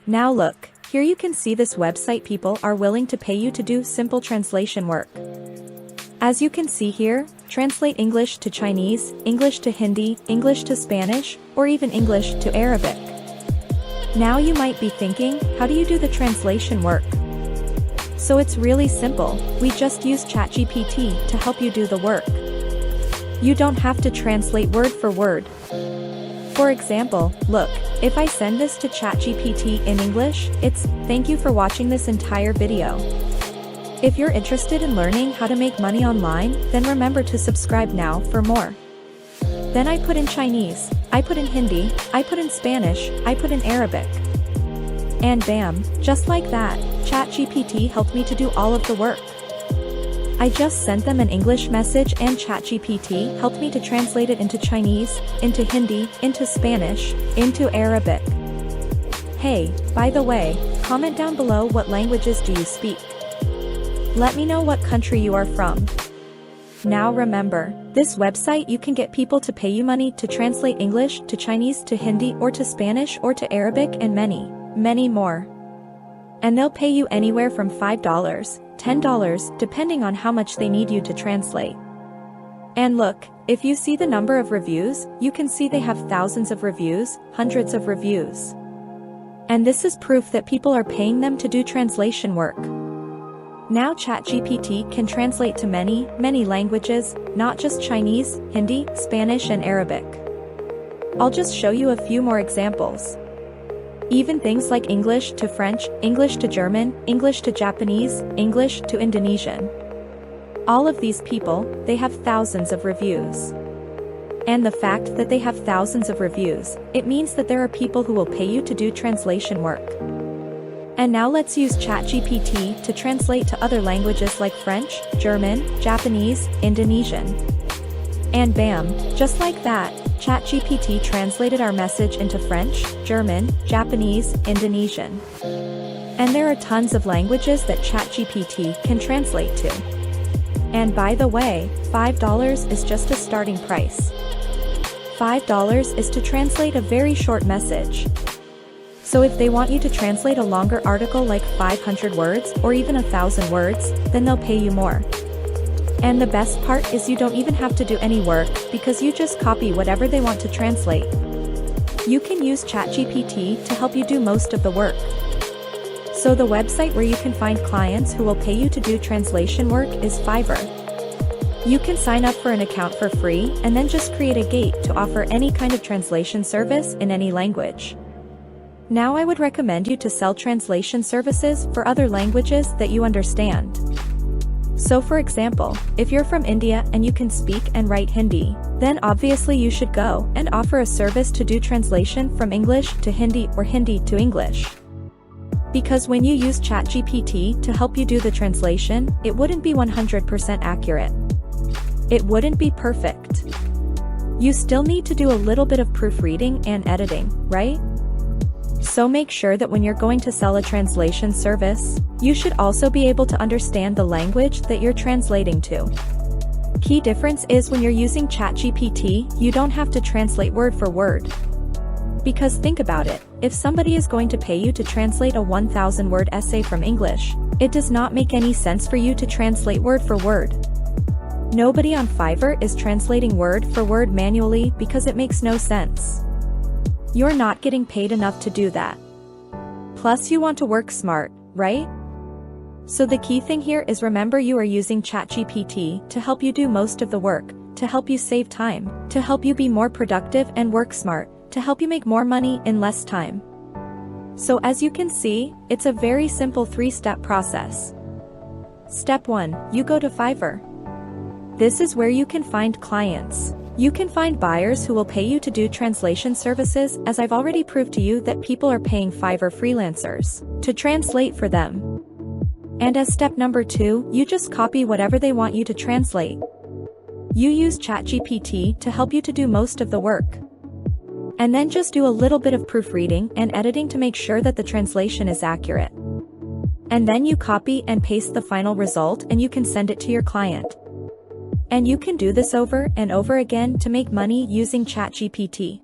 Now look, here you can see this website people are willing to pay you to do simple translation work. As you can see here, translate English to Chinese, English to Hindi, English to Spanish, or even English to Arabic. Now you might be thinking, how do you do the translation work? So it's really simple, we just use ChatGPT to help you do the work. You don't have to translate word for word. For example, look, if I send this to ChatGPT in English, it's, "Thank you for watching this entire video. If you're interested in learning how to make money online, then remember to subscribe now for more." Then I put in Chinese, I put in Hindi, I put in Spanish, I put in Arabic. And bam, just like that, ChatGPT helped me to do all of the work. I just sent them an English message and ChatGPT helped me to translate it into Chinese, into Hindi, into Spanish, into Arabic. Hey, by the way, comment down below what languages do you speak. Let me know what country you are from. Now remember, this website you can get people to pay you money to translate English to Chinese to Hindi or to Spanish or to Arabic and many, many more. And they'll pay you anywhere from $5, $10, depending on how much they need you to translate. And look, if you see the number of reviews, you can see they have thousands of reviews, hundreds of reviews. And this is proof that people are paying them to do translation work. Now ChatGPT can translate to many, many languages, not just Chinese, Hindi, Spanish and Arabic. I'll just show you a few more examples. Even things like English to French, English to German, English to Japanese, English to Indonesian. All of these people, they have thousands of reviews. And the fact that they have thousands of reviews, it means that there are people who will pay you to do translation work. And now let's use ChatGPT to translate to other languages like French, German, Japanese, Indonesian. And bam, just like that, ChatGPT translated our message into French, German, Japanese, Indonesian. And there are tons of languages that ChatGPT can translate to. And by the way, $5 is just a starting price. $5 is to translate a very short message. So if they want you to translate a longer article like 500 words or even 1,000 words, then they'll pay you more. And the best part is you don't even have to do any work because you just copy whatever they want to translate. You can use ChatGPT to help you do most of the work. So the website where you can find clients who will pay you to do translation work is Fiverr. You can sign up for an account for free and then just create a gate to offer any kind of translation service in any language. Now I would recommend you to sell translation services for other languages that you understand. So for example, if you're from India and you can speak and write Hindi, then obviously you should go and offer a service to do translation from English to Hindi or Hindi to English. Because when you use ChatGPT to help you do the translation, it wouldn't be 100% accurate. It wouldn't be perfect. You still need to do a little bit of proofreading and editing, right? So make sure that when you're going to sell a translation service, you should also be able to understand the language that you're translating to. Key difference is when you're using ChatGPT, you don't have to translate word for word. Because think about it, if somebody is going to pay you to translate a 1,000-word essay from English, it does not make any sense for you to translate word for word. Nobody on Fiverr is translating word for word manually because it makes no sense. You're not getting paid enough to do that. Plus you want to work smart, right? So the key thing here is remember you are using ChatGPT to help you do most of the work, to help you save time, to help you be more productive and work smart, to help you make more money in less time. So as you can see, it's a very simple 3-step process. Step 1, you go to Fiverr. This is where you can find clients. You can find buyers who will pay you to do translation services, as I've already proved to you that people are paying Fiverr freelancers to translate for them. And as step number 2, you just copy whatever they want you to translate. You use ChatGPT to help you to do most of the work. And then just do a little bit of proofreading and editing to make sure that the translation is accurate. And then you copy and paste the final result and you can send it to your client. And you can do this over and over again to make money using ChatGPT.